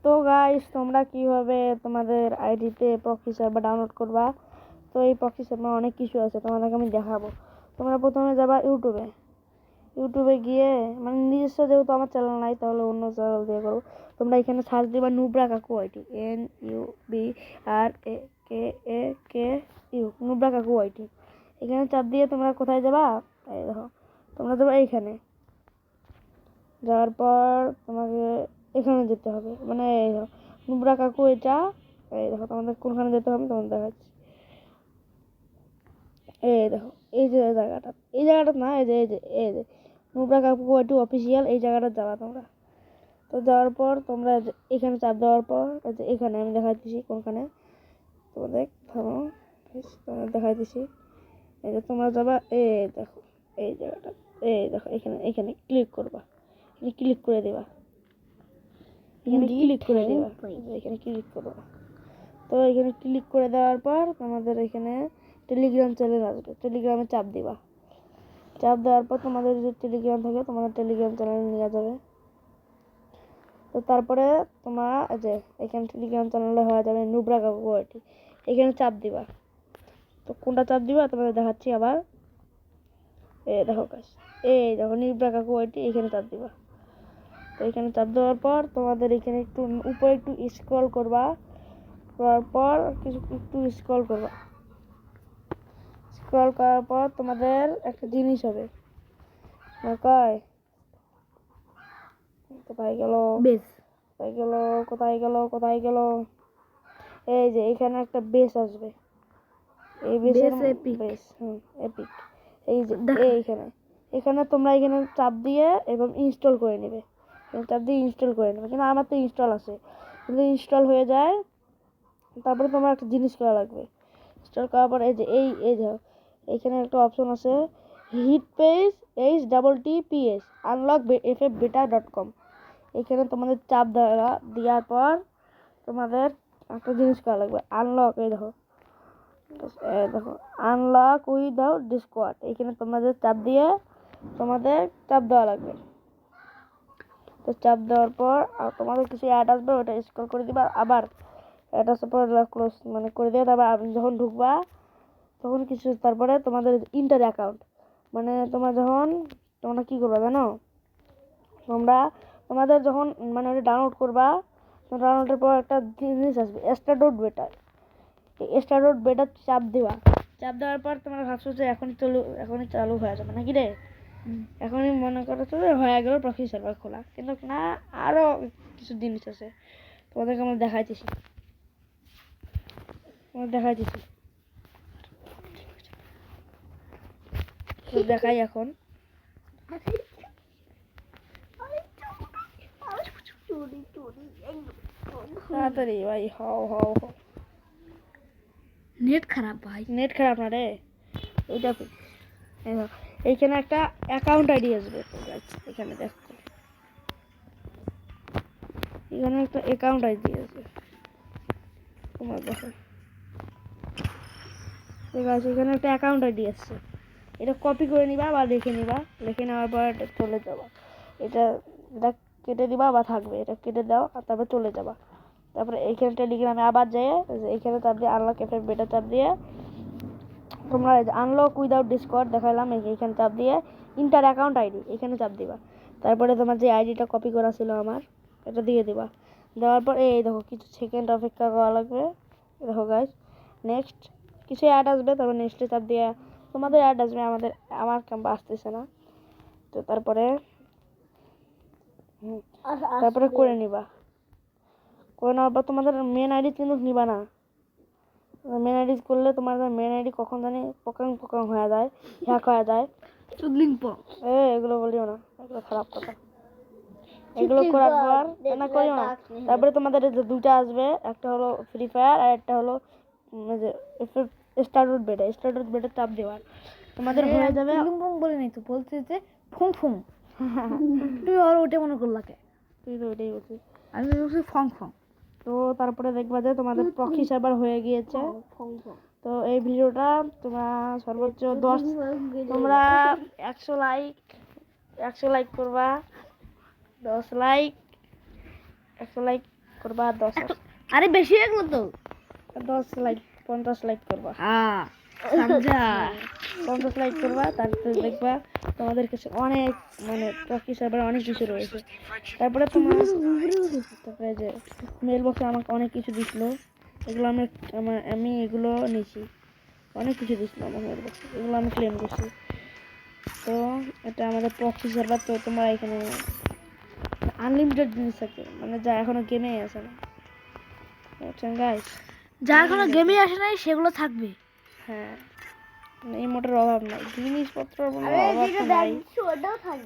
তো গাইস, তোমরা কিভাবে তোমাদের আইডিতে প্রক্সি সার্ভার ডাউনলোড করবা? তো এই প্রক্সি সার্ভার অনেক কিছু আছে, তোমাদেরকে আমি দেখাবো। তোমরা প্রথমে যাবা ইউটিউবে গিয়ে, মানে নিজস্ব যেহেতু আমার চ্যানেল নাই, তাহলে অন্য চ্যানেল দিয়ে করবো। তোমরা এখানে সার্চ দিবা নুব্রা কাকু আইটি, NUBRAKAKU, নুব্রা কাকু আইটি। এখানে চাপ দিয়ে তোমরা কোথায় যাবা? এই দেখো, তোমরা যাবা এইখানে। যাওয়ার পর তোমাকে এখানে যেতে হবে, মানে এই দেখো নুব্রা কাকু, এটা এই দেখো তোমাদের কোনখানে যেতে হবে তোমাদের দেখাচ্ছি। এই দেখো এই যে জায়গাটা না, এই যে নুব্রা কাকু একটু অফিসিয়াল, এই জায়গাটা যাবা তোমরা। তো যাওয়ার পর তোমরা এখানে চাপ দেওয়ার পর এখানে আমি দেখাইতেছি কোনখানে তোমাদের, দেখাইতেছি। এই যে তোমরা যাবা, এই দেখো এই জায়গাটা, এই দেখো এখানে ক্লিক করবা, ক্লিক করে দেবা, এখানে ক্লিক করে দেবা, এখানে ক্লিক করবা। তো এখানে ক্লিক করে দেওয়ার পর তোমাদের এখানে টেলিগ্রাম চ্যানেল আসবে, টেলিগ্রামে চাপ দিবা। চাপ দেওয়ার পর তোমাদের যে টেলিগ্রাম থাকে, তোমাদের টেলিগ্রাম চ্যানেলে নিয়ে যাবে। তো তারপরে তোমরা যে এখানে টেলিগ্রাম চ্যানেলে হয়ে যাবে নুব্রা কাকু আইটি, এখানে চাপ দিবা। তো কোনটা চাপ দিবা তোমাদের দেখাচ্ছি আবার। এই দেখো গাইস, এই দেখো নুব্রা কাকু আইটি, এখানে চাপ দিবা। তো এখানে চাপ দেওয়ার পর তোমাদের এখানে একটু উপরে একটু স্ক্রল করবা, করার পর একটু স্ক্রল করবা। স্ক্রল করার পর তোমাদের একটা জিনিস হবে, কয় কোথায় গেল বেস, কোথায় গেল এই যে এখানে একটা বেস আসবে, এই বেসের বেস, এপিক। এই যে এখানে তোমরা এখানে চাপ দিয়ে এবং ইনস্টল করে নেবে, চাপ দিয়ে ইনস্টল করে নেবে। কিন্তু আমার তো ইনস্টল আছে, যদি ইনস্টল হয়ে যায় তারপরে তোমার একটা জিনিস করা লাগবে। ইনস্টল করার পর এই যে এইখানে একটা অপশন আছে, হিট পেজ HTTPS unlockffbeta.com। এখানে তোমাদের চাপ দেওয়ার পর তোমাদের একটা জিনিস করা লাগবে, আনলক। এই দেখো আনলক উইদাউট ডিসকর্ড, এখানে তোমাদের চাপ দেওয়া লাগবে। তো চাপ দেওয়ার পর তোমাদের কিছু অ্যাড আসবে, ওটা স্ক্রল করে দিবা। আবার অ্যাড আসার পর ক্লোজ মানে করে দিয়ে, তারপর যখন ঢুকবা তখন কিছু, তারপরে তোমাদের ইন্টার অ্যাকাউন্ট, মানে তোমরা কি করবা জানো? তোমাদের যখন মানে ওটা ডাউনলোড করবা, ডাউনলোডের পর একটা জিনিস আসবে start.beta, এই start.beta চাপ দেওয়ার পর তোমরা ভাবছো যে এখনই চালু হয়ে যাবে নাকি রে, এখনই মনে করছো যে হয়ে গেল প্রক্সি সার্ভার খোলা, কিন্তু না, আরো কিছু জিনিস আছে তোমাদেরকে আমরা দেখাইতেছি। দেখাই এখন। তাড়াতাড়ি ভাই, হও। নেট খারাপ ভাই, নেট খারাপ না রে, এইটা এইখানে একটা অ্যাকাউন্ট আইডি আসবে। এখানে দেখো, এখানে একটা অ্যাকাউন্ট আইডি আসবে তোমার দেখো, ঠিক আছে? এখানে একটা অ্যাকাউন্ট আইডি আসছে, এটা কপি করে নিবা বা লিখে নেওয়ার পর এটা চলে যাবা। এটা কেটে দিবা বা থাকবে, এটা কেটে দাও আর তারপর চলে যাবা। তারপরে এইখানে টেলিগ্রামে আবার যেয়ে এইখানে চাপ দিয়ে আনলক FFbeta চাপ দিয়ে তোমরা আনলক উইদাউট ডিসকর্ড দেখালাম, এইখানে চাপ দিয়ে ইন্টার অ্যাকাউন্ট আইডি এখানে চাপ দিবা। তারপরে তোমার যে আইডিটা কপি করা ছিল আমার, এটা দিয়ে দিবা। দেওয়ার পর এই দেখো কিছু সেকেন্ড অপেক্ষা করা লাগবে। দেখো গাইস, নেক্সট কিছু অ্যাড আসবে, তারপর নেক্সটে চাপ দিয়ে তোমাদের অ্যাড আসবে, আমার ক্যাম্প আসতেছে না। তো তারপরে করে নেওয়ার পর তোমাদের মেন আইডি কিন্তু নিবা না। মেন আইডি করলে তোমাদের মেন আইডি কখন জানি পোকাং হয়ে যায়, হ্যাক হয়ে যায়। এগুলো বলিও না, এগুলো খারাপ কথা। এগুলো করার পর করিও না। তারপরে তোমাদের যে দুইটা আসবে, একটা হলো ফ্রি ফায়ার আর একটা হলো স্টার্ট.beta চাপ দেওয়ার, তোমাদের হয়ে যাবে। বলে নাই তো, বলছে যে ফুং তুই আর ওটা মনে করলাকে, তুই তো ওইটাই বলছিস, আমি বলছি ফং। তো তারপরে দেখবা যে তোমাদের প্রক্সি সার্ভার হয়ে গিয়েছে। তো এই ভিডিওটা তোমরা সর্বোচ্চ 10, তোমরা 100 লাইক করবা, 10 লাইক 100 লাইক করবা আর 10 আরে বেশি হয়ে গেল তো 10 লাইক 50 লাইক করবা হ্যাঁ সমঝা 50 লাইক করবা, তারপরে দেখবা তোমাদের কাছে অনেক মানে প্রকি সার্ভারে অনেক কিছু রয়েছে। তারপরে তোমার তারপরে যে মেল বক্সে আমাকে অনেক কিছু দিছিল, এগুলো আমি এগুলো নিয়েছি, অনেক কিছু দিছিল আমার মেল বক্সে, এগুলো আমি ক্লেম করছি। তো এটা আমাদের প্রক্সি সার্ভার, তো তোমরা এখানে আনলিমিটেড জিনিস থাকে, মানে যা এখনো গেমেই আছে না, বুঝছেন গাইস? যা এখনো গেমে আসে নাই সেগুলো থাকবে। হ্যাঁ, মানে এই মোটের অভাব নাই, জিনিসপত্র অভাব তো নাই,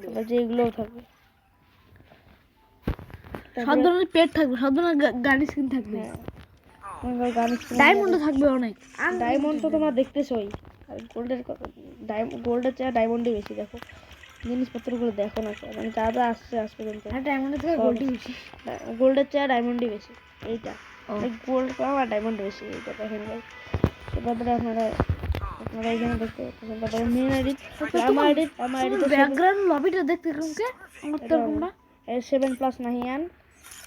তবে যেগুলোও থাকবে। সব ধরনের পেট থাকবে, সব ধরনের গাড়ি স্কিন থাকবে, হ্যাঁ, গান ডায়মন্ডও থাকবে অনেক। ডায়মন্ড তো তোমরা দেখতেছই, আর গোল্ডের কথা, গোল্ডের চেয়ে ডায়মন্ডই বেশি। দেখো জিনিসপত্রগুলো দেখো না, মানে যা যা আসছে আজ পর্যন্ত, আর ডায়মন্ডের থেকে গোল্ডই বেশি। গোল্ডের চেয়ে ডায়মন্ডই বেশি। এইটা গোল্ড কম আর ডায়মন্ড বেশি, এইটা দেখেন ভাই। তারপরে আপনারা এখানে দেখতে পাচ্ছেন। তারপরে মেন এডিট, আমার এডিট ব্যাকগ্রাউন্ড লবিটা দেখতে কেমনকে আমার তো তোমরা 7+ নাহিয়ান,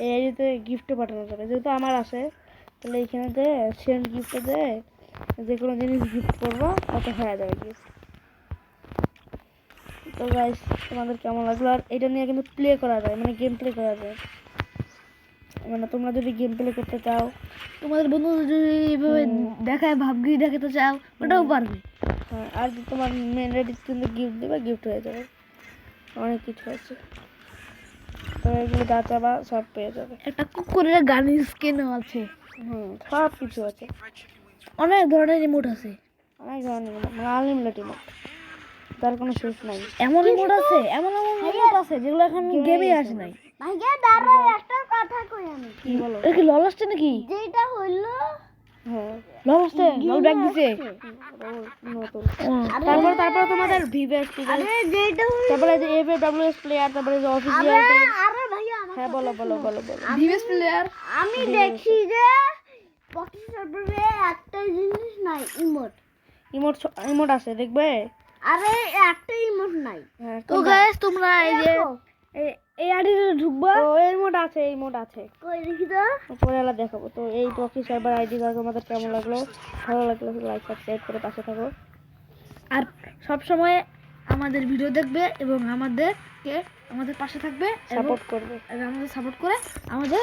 এই আইডিতে গিফটও পাঠানো যাবে, যেহেতু আমার আছে তাহলে এইখানেতে সেন্ড গিফট দেয়, যে কোনো জিনিস গিফট করবো তাতে হয়ে যাবে গিফট। তো গাইস তোমাদের কেমন লাগলো? আর এটা নিয়ে কিন্তু প্লে করা যায়, মানে গেম প্লে করা যায়, মানে তোমরা যদি গেম প্লে করতে চাও, তোমাদের বন্ধু যদি এভাবে দেখায় ভাবগি দেখাতে চাও ওটাও পারবে। হ্যাঁ, আর যদি তোমার মেন এডিট কিন্তু গিফট দেবে, গিফট হয়ে যাবে, অনেক কিছু আছে। তো এগুলো যা চাবা সব পেয়ে যাবে। একটা কুকুরের গান স্কিনও আছে, সব কিছু আছে, অনেক ধরনের রিমোট আছে, অনেক ধরনের মানে আনলিমিটেড ইমোট, তার কোনো শেষ নাই। এমন রিমোট আছে, এমন রিমোট আছে যেগুলো এখন গেমে আসে নাই। ভাইয়া দাঁড়াও, একটা কথা কই আমি। কি বলো? এটা কি লল আসছে নাকি? যেটা হইলো হ্যাঁ, লল আসছে, লল ব্যাগ দিছে। নতুন। তারপরে তোমাদের ভিভেস, আরে যেটা হইলো, তারপরে যে এফএডব্লিউএস প্লেয়ার, তারপরে যে অফিসিয়াল। আরে ভাইয়া আমার হ্যাঁ বলো বলো বলো বলো। ডিভিএস প্লেয়ার আমি দেখি যে পকেট সার্ভারে একটা জিনিস নাই, ইমোট। ইমোট আছে দেখবে। আরে একটা ইমোট নাই। হ্যাঁ, তো গাইস তোমরা এই যে দেখো, এই আইডিতে ঢুকবা, তো এই মোড আছে, এই মোড আছে, কই দেখি তো। পরে আলা দেখাবো। তো এই প্রক্সি সার্ভার আইডি তোমাদের কেমন লাগলো? ভালো লাগলে লাইক সাবস্ক্রাইব করে পাশে থাকো। আর সব সময় আমাদের ভিডিও দেখবে এবং আমাদের পাশে থাকবে, সাপোর্ট করবে, আমাদের সাপোর্ট করে আমাদের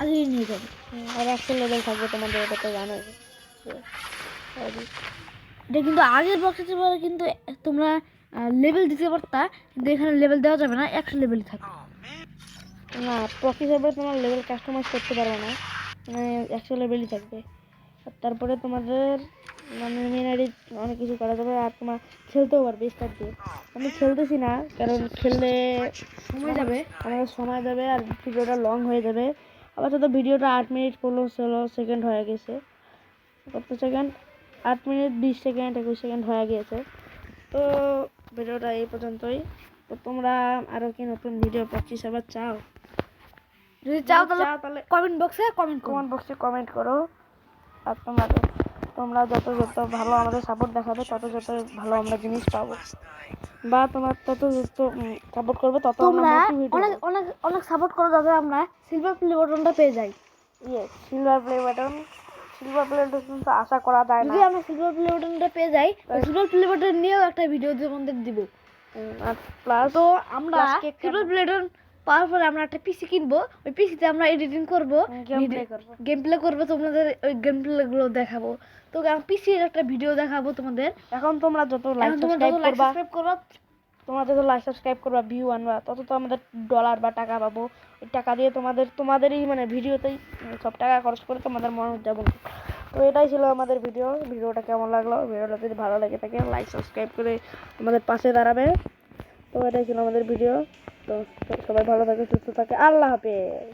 আগিয়ে নিয়ে যাবে। আর 100 লেভেল থাকবে তোমাদের, এটা তো জানোই। এটা কিন্তু আগের বক্সে পরে কিন্তু তোমরা লেভেল দিতে পারতা, কিন্তু এখানে লেভেল দেওয়া যাবে না, 100 লেভেলই থাকবে। না, প্রক্সি সার্ভারে তোমার লেভেল কাস্টমাইজ করতে পারবে না, মানে 100 লেভেলই থাকবে। আর তারপরে তোমাদের মানে মেন আইডি অনেক কিছু করা যাবে, আর তোমার খেলতেও পারবে স্টার দিয়ে। আমি খেলতেছি না, কারণ খেললে সময় যাবে, আমাদের সময় যাবে আর ভিডিওটা লং হয়ে যাবে। আবার তো ভিডিওটা 8 মিনিট 16 সেকেন্ড হয়ে গেছে, কত সেকেন্ড, 8 মিনিট 20 সেকেন্ড 21 সেকেন্ড হয়ে গিয়েছে। তো ভিডিওটা এই পর্যন্তই। তো তোমরা আরও কি নতুন ভিডিও প্রক্সি সার্ভার চাও? যদি চাও তাহলে কমেন্ট বক্সে কমেন্ট বক্সে কমেন্ট করো। আর তোমরা যত ভালো আমাদের সাপোর্ট দেখাবে, তত ভালো আমরা জিনিস পাবো, বা তোমার তত সাপোর্ট করবে, তত তোমরা আমরা অনেক অনেক অনেক সাপোর্ট করো যাতে আমরা সিলভার প্লে বাটনটা পেয়ে যাই। সিলভার প্লে বাটন কিন্তু আশা করা যায় না। যদি আমরা সিলভার প্লে বাটনটা পেয়ে যাই, সিলভার প্লে বাটন নিয়েও একটা ভিডিও তোমাদের দিব। আর প্লাস তো আমরা সিলভার প্লে বাটন পাওয়ার পরে আমরা একটা পিসি কিনবো, ওই পিসিতে আমরা এডিটিং করবো, গেম প্লে করবো, তোমাদের ওই গেম প্লে গুলো দেখাবো। তো পিসির একটা ভিডিও দেখাবো তোমাদের। এখন তোমরা যত লাইক সাবস্ক্রাইব করবা, তোমরা যত লাইক সাবস্ক্রাইব করবা, ভিউ আনবা, তত তো আমাদের ডলার বা টাকা পাবো। ওই টাকা দিয়ে তোমাদেরই মানে ভিডিওতেই সব টাকা খরচ করে তোমাদের মন উদযাপন। তো এটাই ছিল আমাদের ভিডিওটা কেমন লাগলো? ভিডিওটা যদি ভালো লাগে থাকে লাইক সাবস্ক্রাইব করে আমাদের পাশে দাঁড়াবে। তো এটাই ছিল আমাদের ভিডিও। তো সবাই ভালো থাকে, সুস্থ থাকে, আল্লাহ হাফেজ।